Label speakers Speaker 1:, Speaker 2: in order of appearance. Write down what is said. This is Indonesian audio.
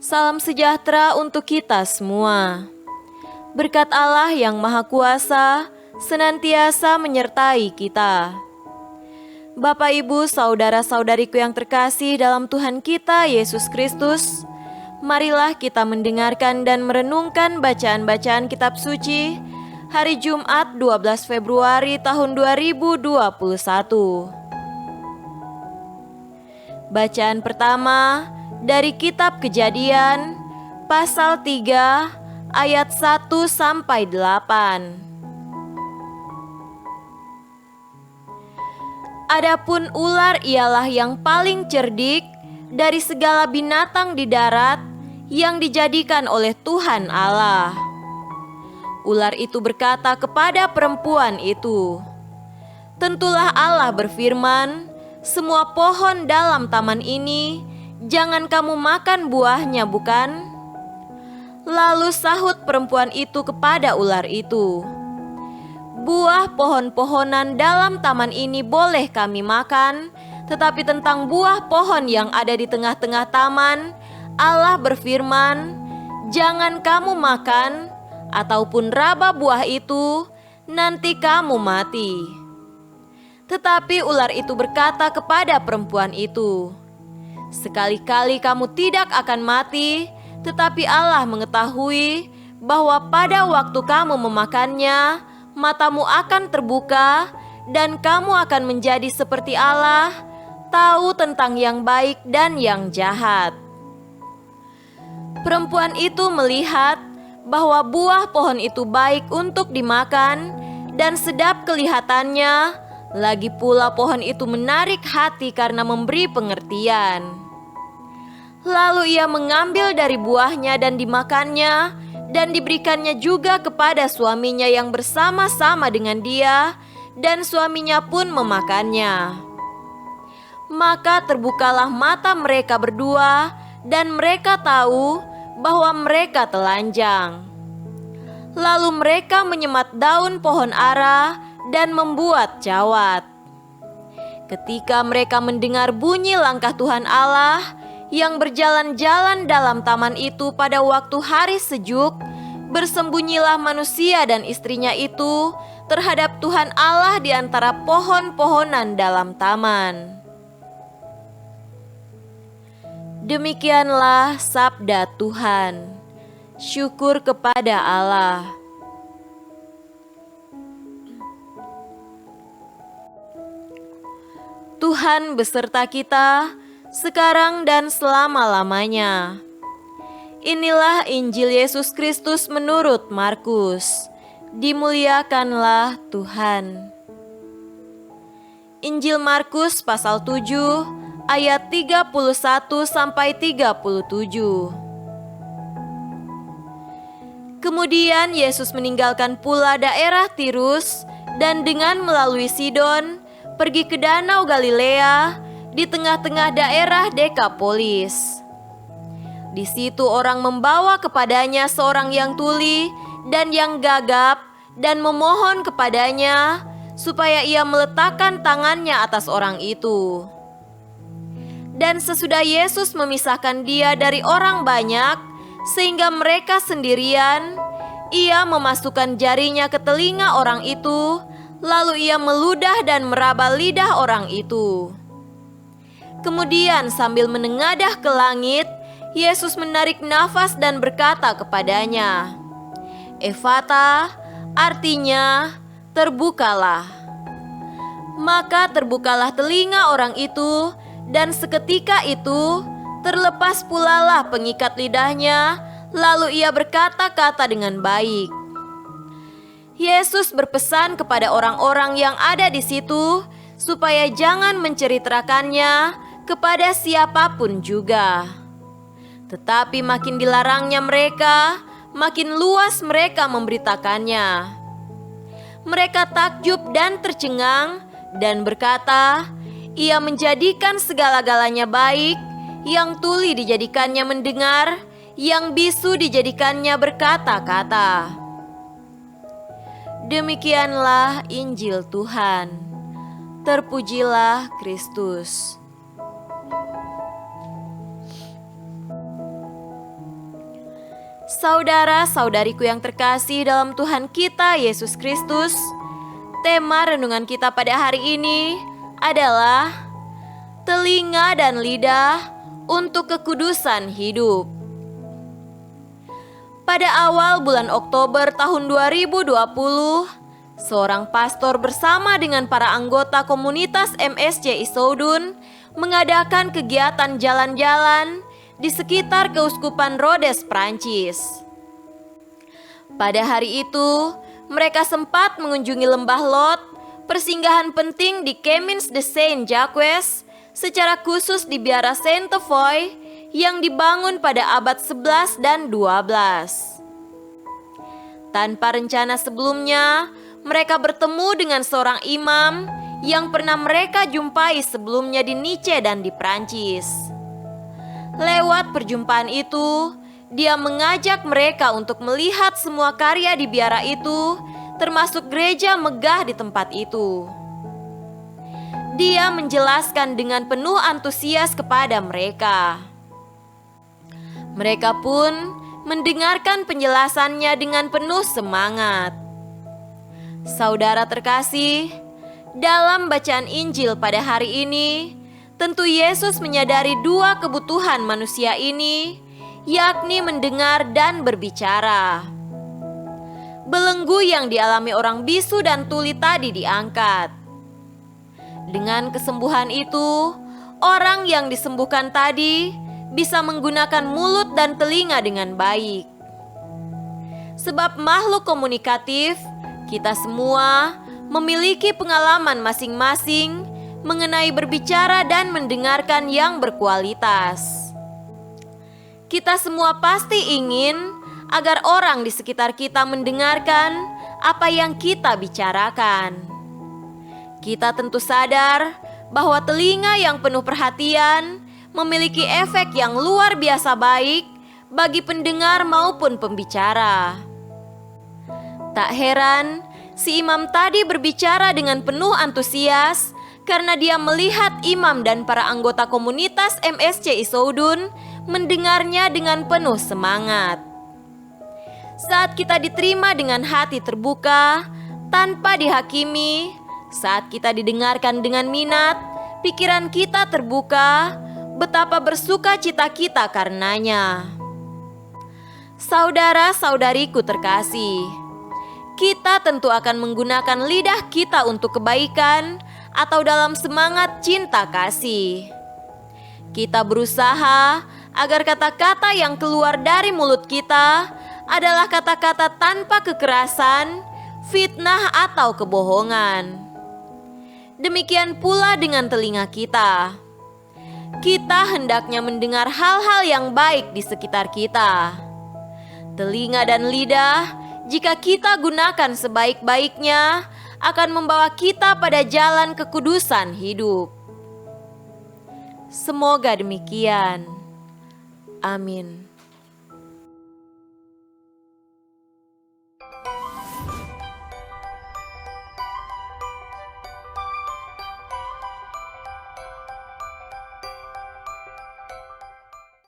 Speaker 1: Salam sejahtera untuk kita semua. Berkat Allah yang Maha Kuasa senantiasa menyertai kita. Bapak, Ibu, saudara-saudariku yang terkasih dalam Tuhan kita Yesus Kristus, marilah kita mendengarkan dan merenungkan bacaan-bacaan kitab suci hari Jumat 12 Februari tahun 2021. Bacaan pertama dari kitab Kejadian pasal 3 ayat 1 sampai 8. Adapun ular ialah yang paling cerdik dari segala binatang di darat yang dijadikan oleh Tuhan Allah. Ular itu berkata kepada perempuan itu, "Tentulah Allah berfirman, semua pohon dalam taman ini jangan kamu makan buahnya, bukan?" Lalu sahut perempuan itu kepada ular itu, "Buah pohon-pohonan dalam taman ini boleh kami makan, tetapi tentang buah pohon yang ada di tengah-tengah taman, Allah berfirman, jangan kamu makan, ataupun raba buah itu, nanti kamu mati." Tetapi ular itu berkata kepada perempuan itu, "Sekali-kali kamu tidak akan mati, tetapi Allah mengetahui bahwa pada waktu kamu memakannya, matamu akan terbuka dan kamu akan menjadi seperti Allah, tahu tentang yang baik dan yang jahat." Perempuan itu melihat bahwa buah pohon itu baik untuk dimakan dan sedap kelihatannya, lagi pula pohon itu menarik hati karena memberi pengertian. Lalu ia mengambil dari buahnya dan dimakannya, dan diberikannya juga kepada suaminya yang bersama-sama dengan dia, dan suaminya pun memakannya. Maka terbukalah mata mereka berdua, dan mereka tahu bahwa mereka telanjang. Lalu mereka menyemat daun pohon ara dan membuat jawat. Ketika mereka mendengar bunyi langkah Tuhan Allah yang berjalan-jalan dalam taman itu pada waktu hari sejuk, bersembunyilah manusia dan istrinya itu terhadap Tuhan Allah di antara pohon-pohonan dalam taman. Demikianlah sabda Tuhan. Syukur kepada Allah. Tuhan beserta kita sekarang dan selama-lamanya. Inilah Injil Yesus Kristus menurut Markus. Dimuliakanlah Tuhan. Injil Markus pasal 7 ayat 31 sampai 37. Kemudian Yesus meninggalkan pula daerah Tirus dan dengan melalui Sidon pergi ke Danau Galilea di tengah-tengah daerah Dekapolis. Di situ orang membawa kepadanya seorang yang tuli dan yang gagap dan memohon kepadanya supaya ia meletakkan tangannya atas orang itu. Dan sesudah Yesus memisahkan dia dari orang banyak sehingga mereka sendirian, ia memasukkan jarinya ke telinga orang itu, lalu ia meludah dan meraba lidah orang itu. Kemudian sambil menengadah ke langit, Yesus menarik nafas dan berkata kepadanya, "Efata," artinya terbukalah. Maka terbukalah telinga orang itu, dan seketika itu terlepas pulalah pengikat lidahnya, lalu ia berkata-kata dengan baik. Yesus berpesan kepada orang-orang yang ada di situ supaya jangan menceritakannya kepada siapapun juga. Tetapi makin dilarangnya mereka, makin luas mereka memberitakannya. Mereka takjub dan tercengang dan berkata, "Ia menjadikan segala-galanya baik, yang tuli dijadikannya mendengar, yang bisu dijadikannya berkata-kata." Demikianlah Injil Tuhan. Terpujilah Kristus. Saudara-saudariku yang terkasih dalam Tuhan kita Yesus Kristus, tema renungan kita pada hari ini adalah telinga dan lidah untuk kekudusan hidup. Pada awal bulan Oktober tahun 2020, seorang pastor bersama dengan para anggota komunitas MSC Issoudun mengadakan kegiatan jalan-jalan di sekitar Keuskupan Rhodes, Prancis. Pada hari itu, mereka sempat mengunjungi lembah Lot, persinggahan penting di Camins de Saint-Jacques, secara khusus di biara Sainte-Foy yang dibangun pada abad 11 dan 12. Tanpa rencana sebelumnya, mereka bertemu dengan seorang imam yang pernah mereka jumpai sebelumnya di Nice dan di Prancis. Lewat perjumpaan itu, dia mengajak mereka untuk melihat semua karya di biara itu, termasuk gereja megah di tempat itu. Dia menjelaskan dengan penuh antusias kepada mereka. Mereka pun mendengarkan penjelasannya dengan penuh semangat. Saudara terkasih, dalam bacaan Injil pada hari ini, tentu Yesus menyadari dua kebutuhan manusia ini, yakni mendengar dan berbicara. Belenggu yang dialami orang bisu dan tuli tadi diangkat. Dengan kesembuhan itu, orang yang disembuhkan tadi bisa menggunakan mulut dan telinga dengan baik. Sebab makhluk komunikatif, kita semua memiliki pengalaman masing-masing mengenai berbicara dan mendengarkan yang berkualitas. Kita semua pasti ingin agar orang di sekitar kita mendengarkan apa yang kita bicarakan. Kita tentu sadar bahwa telinga yang penuh perhatian memiliki efek yang luar biasa baik bagi pendengar maupun pembicara. Tak heran, si imam tadi berbicara dengan penuh antusias karena dia melihat imam dan para anggota komunitas MSC Issoudun mendengarnya dengan penuh semangat. Saat kita diterima dengan hati terbuka, tanpa dihakimi, saat kita didengarkan dengan minat, pikiran kita terbuka, betapa bersuka cita kita karenanya. Saudara-saudariku terkasih, kita tentu akan menggunakan lidah kita untuk kebaikan atau dalam semangat cinta kasih. Kita berusaha agar kata-kata yang keluar dari mulut kita adalah kata-kata tanpa kekerasan, fitnah atau kebohongan. Demikian pula dengan telinga kita. Kita hendaknya mendengar hal-hal yang baik di sekitar kita. Telinga dan lidah, jika kita gunakan sebaik-baiknya, akan membawa kita pada jalan kekudusan hidup. Semoga demikian. Amin.